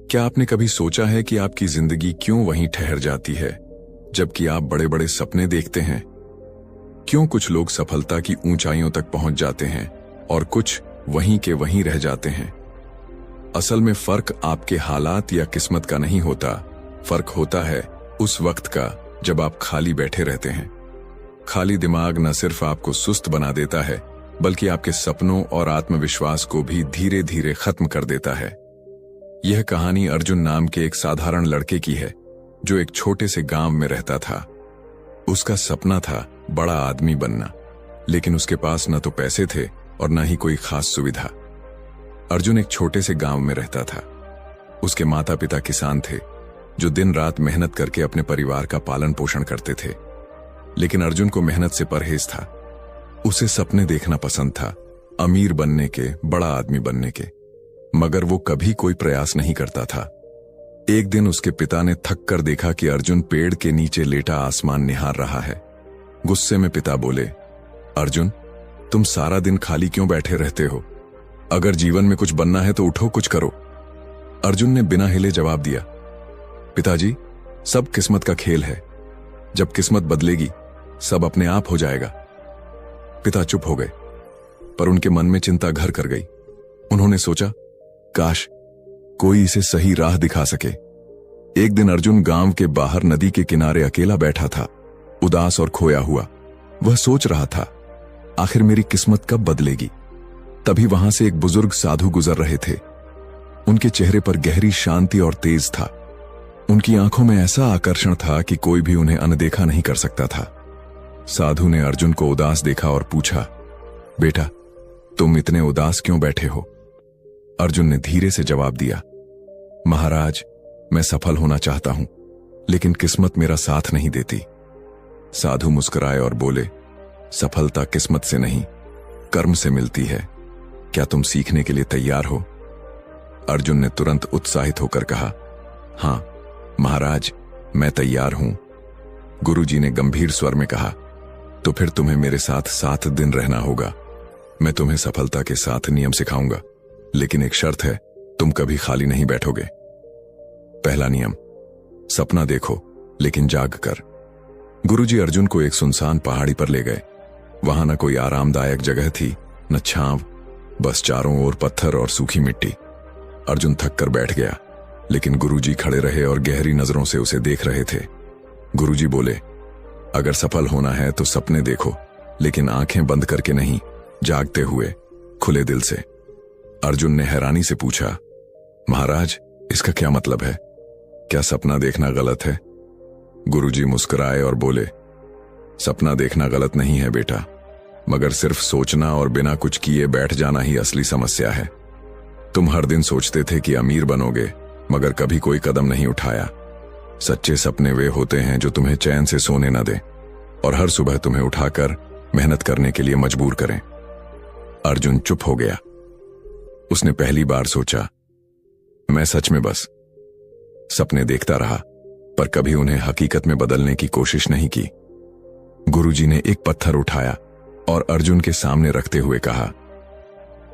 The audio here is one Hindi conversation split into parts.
क्या आपने कभी सोचा है कि आपकी जिंदगी क्यों वहीं ठहर जाती है जबकि आप बड़े बड़े सपने देखते हैं? क्यों कुछ लोग सफलता की ऊंचाइयों तक पहुंच जाते हैं और कुछ वहीं के वहीं रह जाते हैं? असल में फर्क आपके हालात या किस्मत का नहीं होता, फर्क होता है उस वक्त का जब आप खाली बैठे रहते हैं। खाली दिमाग न सिर्फ आपको सुस्त बना देता है बल्कि आपके सपनों और आत्मविश्वास को भी धीरे धीरे खत्म कर देता है। यह कहानी अर्जुन नाम के एक साधारण लड़के की है जो एक छोटे से गांव में रहता था। उसका सपना था बड़ा आदमी बनना, लेकिन उसके पास न तो पैसे थे और न ही कोई खास सुविधा। अर्जुन एक छोटे से गांव में रहता था। उसके माता पिता किसान थे जो दिन रात मेहनत करके अपने परिवार का पालन पोषण करते थे, लेकिन अर्जुन को मेहनत से परहेज था। उसे सपने देखना पसंद था, अमीर बनने के, बड़ा आदमी बनने के, मगर वो कभी कोई प्रयास नहीं करता था। एक दिन उसके पिता ने थक कर देखा कि अर्जुन पेड़ के नीचे लेटा आसमान निहार रहा है। गुस्से में पिता बोले, अर्जुन, तुम सारा दिन खाली क्यों बैठे रहते हो? अगर जीवन में कुछ बनना है तो उठो, कुछ करो। अर्जुन ने बिना हिले जवाब दिया, पिताजी, सब किस्मत का खेल है। जब किस्मत बदलेगी सब अपने आप हो जाएगा। पिता चुप हो गए, पर उनके मन में चिंता घर कर गई। उन्होंने सोचा, काश कोई इसे सही राह दिखा सके। एक दिन अर्जुन गांव के बाहर नदी के किनारे अकेला बैठा था, उदास और खोया हुआ। वह सोच रहा था, आखिर मेरी किस्मत कब बदलेगी? तभी वहां से एक बुजुर्ग साधु गुजर रहे थे। उनके चेहरे पर गहरी शांति और तेज था। उनकी आंखों में ऐसा आकर्षण था कि कोई भी उन्हें अनदेखा नहीं कर सकता था। साधु ने अर्जुन को उदास देखा और पूछा, बेटा, तुम इतने उदास क्यों बैठे हो? अर्जुन ने धीरे से जवाब दिया, महाराज, मैं सफल होना चाहता हूं, लेकिन किस्मत मेरा साथ नहीं देती। साधु मुस्कुराए और बोले, सफलता किस्मत से नहीं, कर्म से मिलती है। क्या तुम सीखने के लिए तैयार हो? अर्जुन ने तुरंत उत्साहित होकर कहा, हां महाराज, मैं तैयार हूं। गुरुजी ने गंभीर स्वर में कहा, तो फिर तुम्हें मेरे साथ 7 दिन रहना होगा। मैं तुम्हें सफलता के 7 नियम सिखाऊंगा, लेकिन एक शर्त है, तुम कभी खाली नहीं बैठोगे। पहला नियम, सपना देखो लेकिन जाग कर। गुरुजी अर्जुन को एक सुनसान पहाड़ी पर ले गए। वहां न कोई आरामदायक जगह थी, न छांव, बस चारों ओर पत्थर और सूखी मिट्टी। अर्जुन थक कर बैठ गया, लेकिन गुरुजी खड़े रहे और गहरी नजरों से उसे देख रहे थे। गुरुजी बोले, अगर सफल होना है तो सपने देखो, लेकिन आंखें बंद करके नहीं, जागते हुए, खुले दिल से। अर्जुन ने हैरानी से पूछा, महाराज, इसका क्या मतलब है? क्या सपना देखना गलत है? गुरुजी मुस्कुराए और बोले, सपना देखना गलत नहीं है बेटा, मगर सिर्फ सोचना और बिना कुछ किए बैठ जाना ही असली समस्या है। तुम हर दिन सोचते थे कि अमीर बनोगे, मगर कभी कोई कदम नहीं उठाया। सच्चे सपने वे होते हैं जो तुम्हें चैन से सोने न दें और हर सुबह तुम्हें उठाकर मेहनत करने के लिए मजबूर करें। अर्जुन चुप हो गया। उसने पहली बार सोचा, मैं सच में बस सपने देखता रहा, पर कभी उन्हें हकीकत में बदलने की कोशिश नहीं की। गुरुजी ने एक पत्थर उठाया और अर्जुन के सामने रखते हुए कहा,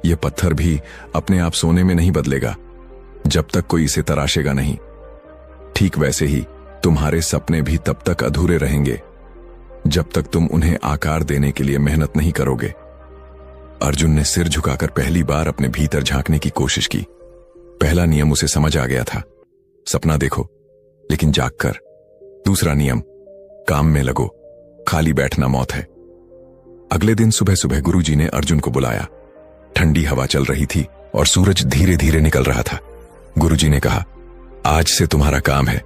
यह पत्थर भी अपने आप सोने में नहीं बदलेगा जब तक कोई इसे तराशेगा नहीं। ठीक वैसे ही तुम्हारे सपने भी तब तक अधूरे रहेंगे जब तक तुम उन्हें आकार देने के लिए मेहनत नहीं करोगे। अर्जुन ने सिर झुकाकर पहली बार अपने भीतर झांकने की कोशिश की। पहला नियम उसे समझ आ गया था, सपना देखो लेकिन जाग कर। दूसरा नियम, काम में लगो, खाली बैठना मौत है। अगले दिन सुबह सुबह गुरुजी ने अर्जुन को बुलाया। ठंडी हवा चल रही थी और सूरज धीरे धीरे निकल रहा था। गुरुजी ने कहा, आज से तुम्हारा काम है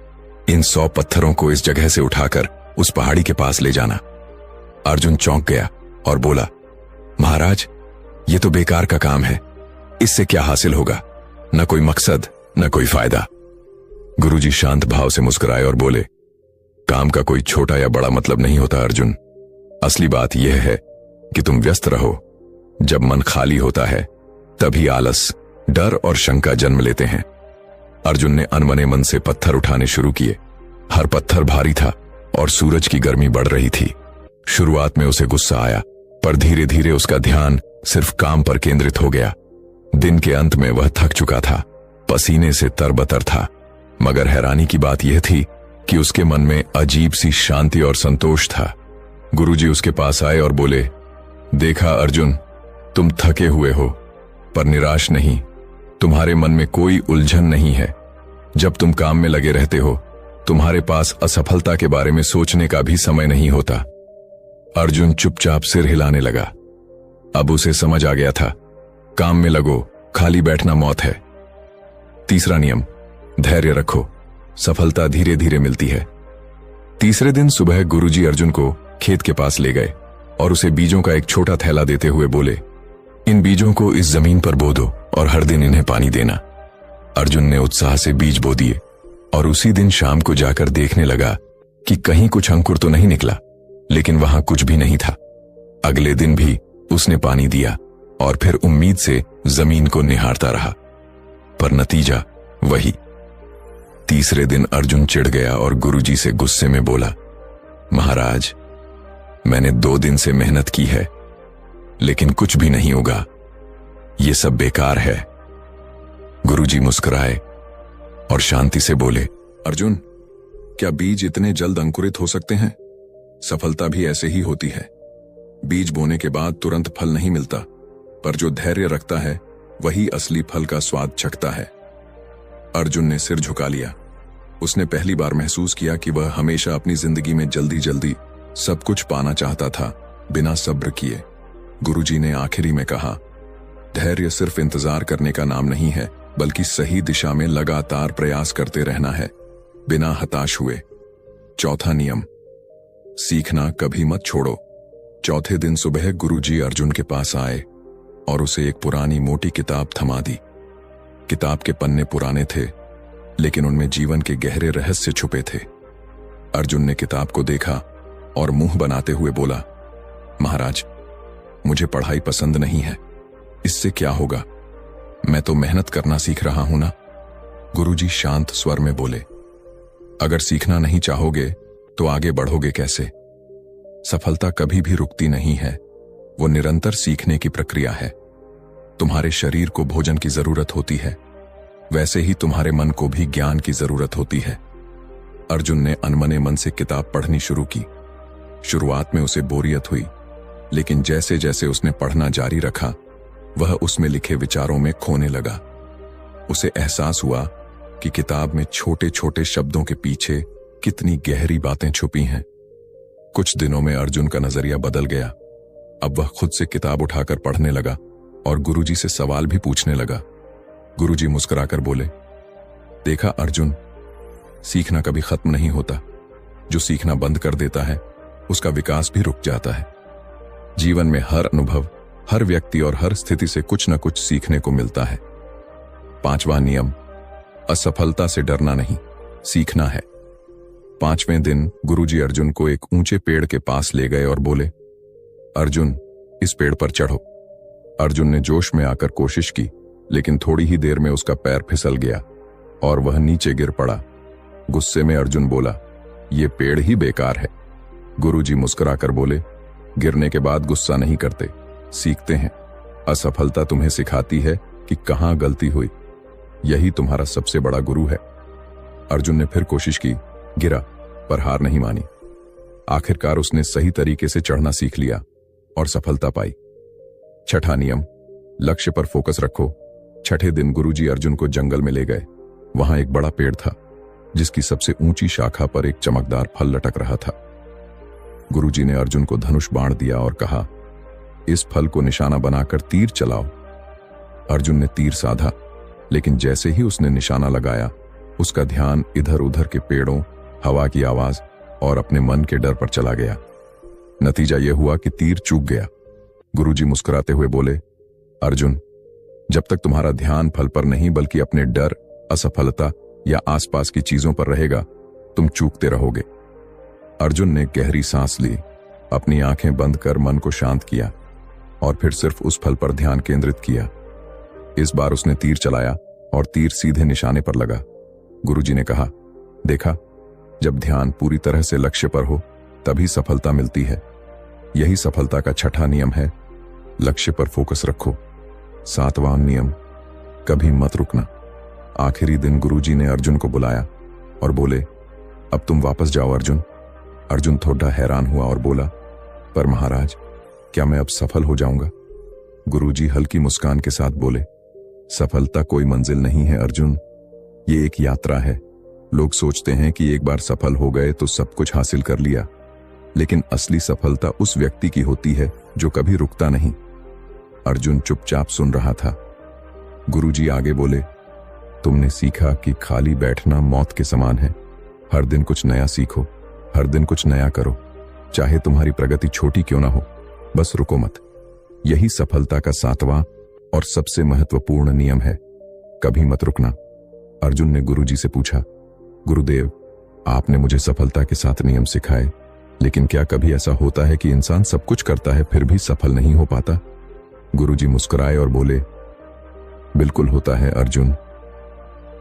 इन 100 पत्थरों को इस जगह से उठाकर उस पहाड़ी के पास ले जाना। अर्जुन चौंक गया और बोला, महाराज, ये तो बेकार का काम है, इससे क्या हासिल होगा? न कोई मकसद, न कोई फायदा। गुरुजी शांत भाव से मुस्कुराए और बोले, काम का कोई छोटा या बड़ा मतलब नहीं होता अर्जुन। असली बात यह है कि तुम व्यस्त रहो। जब मन खाली होता है तभी आलस, डर और शंका जन्म लेते हैं। अर्जुन ने अनमने मन से पत्थर उठाने शुरू किए। हर पत्थर भारी था और सूरज की गर्मी बढ़ रही थी। शुरुआत में उसे गुस्सा आया, पर धीरे धीरे उसका ध्यान सिर्फ काम पर केंद्रित हो गया। दिन के अंत में वह थक चुका था, पसीने से तरबतर था, मगर हैरानी की बात यह थी कि उसके मन में अजीब सी शांति और संतोष था। गुरुजी उसके पास आए और बोले, देखा अर्जुन, तुम थके हुए हो पर निराश नहीं। तुम्हारे मन में कोई उलझन नहीं है। जब तुम काम में लगे रहते हो, तुम्हारे पास असफलता के बारे में सोचने का भी समय नहीं होता। अर्जुन चुपचाप सिर हिलाने लगा। अब उसे समझ आ गया था, काम में लगो, खाली बैठना मौत है। तीसरा नियम, धैर्य रखो, सफलता धीरे धीरे मिलती है। तीसरे दिन सुबह गुरुजी अर्जुन को खेत के पास ले गए और उसे बीजों का एक छोटा थैला देते हुए बोले, इन बीजों को इस जमीन पर बो दो और हर दिन इन्हें पानी देना। अर्जुन ने उत्साह से बीज बो दिए और उसी दिन शाम को जाकर देखने लगा कि कहीं कुछ अंकुर तो नहीं निकला, लेकिन वहां कुछ भी नहीं था। अगले दिन भी उसने पानी दिया और फिर उम्मीद से जमीन को निहारता रहा, पर नतीजा वही। तीसरे दिन अर्जुन चिढ़ गया और गुरुजी से गुस्से में बोला, महाराज, मैंने 2 दिन से मेहनत की है, लेकिन कुछ भी नहीं होगा, ये सब बेकार है। गुरुजी मुस्कुराए और शांति से बोले, अर्जुन, क्या बीज इतने जल्द अंकुरित हो सकते हैं? सफलता भी ऐसे ही होती है। बीज बोने के बाद तुरंत फल नहीं मिलता, पर जो धैर्य रखता है वही असली फल का स्वाद चखता है। अर्जुन ने सिर झुका लिया। उसने पहली बार महसूस किया कि वह हमेशा अपनी जिंदगी में जल्दी जल्दी सब कुछ पाना चाहता था, बिना सब्र किए। गुरुजी ने आखिरी में कहा, धैर्य सिर्फ इंतजार करने का नाम नहीं है, बल्कि सही दिशा में लगातार प्रयास करते रहना है, बिना हताश हुए। चौथा नियम, सीखना कभी मत छोड़ो। चौथे दिन सुबह गुरुजी अर्जुन के पास आए और उसे एक पुरानी मोटी किताब थमा दी। किताब के पन्ने पुराने थे, लेकिन उनमें जीवन के गहरे रहस्य छुपे थे। अर्जुन ने किताब को देखा और मुंह बनाते हुए बोला, महाराज, मुझे पढ़ाई पसंद नहीं है, इससे क्या होगा? मैं तो मेहनत करना सीख रहा हूं ना। गुरुजी शांत स्वर में बोले, अगर सीखना नहीं चाहोगे तो आगे बढ़ोगे कैसे? सफलता कभी भी रुकती नहीं है, वो निरंतर सीखने की प्रक्रिया है। तुम्हारे शरीर को भोजन की जरूरत होती है, वैसे ही तुम्हारे मन को भी ज्ञान की जरूरत होती है। अर्जुन ने अनमने मन से किताब पढ़नी शुरू की। शुरुआत में उसे बोरियत हुई, लेकिन जैसे जैसे उसने पढ़ना जारी रखा, वह उसमें लिखे विचारों में खोने लगा। उसे एहसास हुआ कि किताब में छोटे छोटे शब्दों के पीछे कितनी गहरी बातें छुपी हैं। कुछ दिनों में अर्जुन का नजरिया बदल गया। अब वह खुद से किताब उठाकर पढ़ने लगा और गुरुजी से सवाल भी पूछने लगा। गुरुजी मुस्कुराकर बोले, देखा अर्जुन, सीखना कभी खत्म नहीं होता। जो सीखना बंद कर देता है, उसका विकास भी रुक जाता है। जीवन में हर अनुभव, हर व्यक्ति और हर स्थिति से कुछ न कुछ सीखने को मिलता है। पांचवा नियम, असफलता से डरना नहीं, सीखना है। 5वें दिन गुरुजी अर्जुन को एक ऊंचे पेड़ के पास ले गए और बोले, अर्जुन, इस पेड़ पर चढ़ो। अर्जुन ने जोश में आकर कोशिश की, लेकिन थोड़ी ही देर में उसका पैर फिसल गया और वह नीचे गिर पड़ा। गुस्से में अर्जुन बोला, यह पेड़ ही बेकार है। गुरुजी मुस्कुराकर बोले, गिरने के बाद गुस्सा नहीं करते, सीखते हैं। असफलता तुम्हें सिखाती है कि कहां गलती हुई। यही तुम्हारा सबसे बड़ा गुरु है। अर्जुन ने फिर कोशिश की, गिरा, पर हार नहीं मानी। आखिरकार उसने सही तरीके से चढ़ना सीख लिया और सफलता पाई। छठा नियम, लक्ष्य पर फोकस रखो। छठे दिन गुरुजी अर्जुन को जंगल में ले गए। वहां एक बड़ा पेड़ था, जिसकी सबसे ऊंची शाखा पर एक चमकदार फल लटक रहा था। गुरुजी ने अर्जुन को धनुष बाण दिया और कहा, इस फल को निशाना बनाकर तीर चलाओ। अर्जुन ने तीर साधा, लेकिन जैसे ही उसने निशाना लगाया, उसका ध्यान इधर उधर के पेड़ों, हवा की आवाज और अपने मन के डर पर चला गया। नतीजा यह हुआ कि तीर चूक गया। गुरुजी मुस्कुराते हुए बोले, अर्जुन, जब तक तुम्हारा ध्यान फल पर नहीं बल्कि अपने डर, असफलता या आसपास की चीजों पर रहेगा, तुम चूकते रहोगे। अर्जुन ने गहरी सांस ली, अपनी आंखें बंद कर मन को शांत किया और फिर सिर्फ उस फल पर ध्यान केंद्रित किया। इस बार उसने तीर चलाया और तीर सीधे निशाने पर लगा। गुरुजी ने कहा, देखा, जब ध्यान पूरी तरह से लक्ष्य पर हो तभी सफलता मिलती है। यही सफलता का छठा नियम है, लक्ष्य पर फोकस रखो। 7वां नियम, कभी मत रुकना। आखिरी दिन गुरुजी ने अर्जुन को बुलाया और बोले, अब तुम वापस जाओ अर्जुन। अर्जुन थोड़ा हैरान हुआ और बोला, पर महाराज, क्या मैं अब सफल हो जाऊंगा? गुरुजी हल्की मुस्कान के साथ बोले, सफलता कोई मंजिल नहीं है अर्जुन, ये एक यात्रा है। लोग सोचते हैं कि एक बार सफल हो गए तो सब कुछ हासिल कर लिया, लेकिन असली सफलता उस व्यक्ति की होती है जो कभी रुकता नहीं। अर्जुन चुपचाप सुन रहा था। गुरुजी आगे बोले, तुमने सीखा कि खाली बैठना मौत के समान है। हर दिन कुछ नया सीखो, हर दिन कुछ नया करो, चाहे तुम्हारी प्रगति छोटी क्यों ना हो, बस रुको मत। यही सफलता का 7वां और सबसे महत्वपूर्ण नियम है, कभी मत रुकना। अर्जुन ने गुरुजी से पूछा, गुरुदेव, आपने मुझे सफलता के 7 नियम सिखाए, लेकिन क्या कभी ऐसा होता है कि इंसान सब कुछ करता है फिर भी सफल नहीं हो पाता? गुरुजी मुस्कुराए और बोले, बिल्कुल होता है अर्जुन,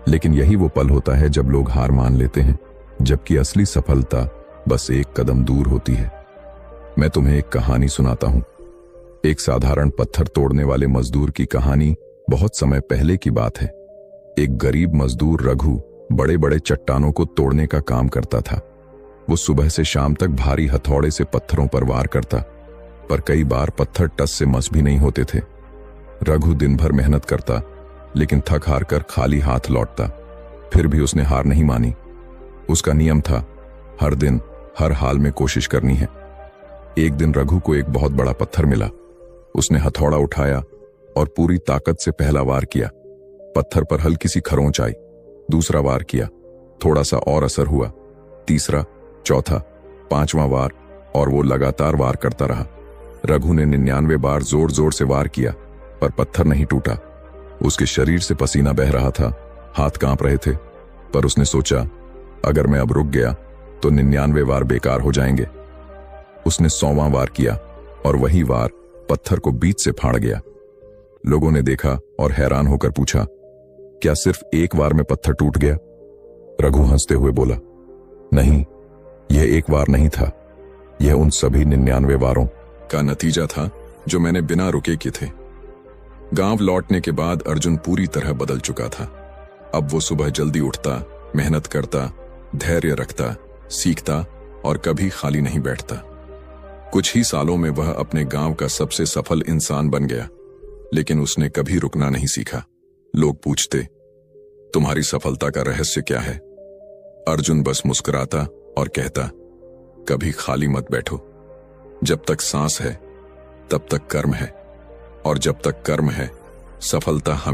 लेकिन यही वो पल होता है जब लोग हार मान लेते हैं, जबकि असली सफलता बस एक कदम दूर होती है। मैं तुम्हें एक कहानी सुनाता हूं। एक साधारण पत्थर तोड़ने वाले मजदूर की कहानी। बहुत समय पहले की बात है। एक गरीब मजदूर रघु बड़े बड़े चट्टानों को तोड़ने का काम करता था। वो सुबह से शाम तक भारी हथौड़े से पत्थरों पर वार करता, पर कई बार पत्थर टस से मस भी नहीं होते थे। रघु दिन भर मेहनत करता, लेकिन थक हार कर खाली हाथ लौटता। फिर भी उसने हार नहीं मानी। उसका नियम था, हर दिन हर हाल में कोशिश करनी है। एक दिन रघु को एक बहुत बड़ा पत्थर मिला। उसने हथौड़ा उठाया और पूरी ताकत से पहला वार किया। पत्थर पर हल्की सी खरोंच आई। दूसरा वार किया, थोड़ा सा और असर हुआ। तीसरा, चौथा, 5वां वार, और वो लगातार वार करता रहा। रघु ने 99 बार जोर जोर से वार किया, पर पत्थर नहीं टूटा। उसके शरीर से पसीना बह रहा था, हाथ कांप रहे थे, पर उसने सोचा, अगर मैं अब रुक गया तो 99 वार बेकार हो जाएंगे। उसने 100वां वार किया और वही वार पत्थर को बीच से फाड़ गया। लोगों ने देखा और हैरान होकर पूछा, क्या सिर्फ एक वार में पत्थर टूट गया? रघु हंसते हुए बोला, नहीं, यह एक वार नहीं था, यह उन सभी 99 वारों का नतीजा था जो मैंने बिना रुके किए थे। गांव लौटने के बाद अर्जुन पूरी तरह बदल चुका था। अब वो सुबह जल्दी उठता, मेहनत करता, धैर्य रखता, सीखता और कभी खाली नहीं बैठता। कुछ ही सालों में वह अपने गांव का सबसे सफल इंसान बन गया, लेकिन उसने कभी रुकना नहीं सीखा। लोग पूछते, तुम्हारी सफलता का रहस्य क्या है? अर्जुन बस मुस्कुराता और कहता, कभी खाली मत बैठो। जब तक सांस है तब तक कर्म है, और जब तक कर्म है सफलता हमें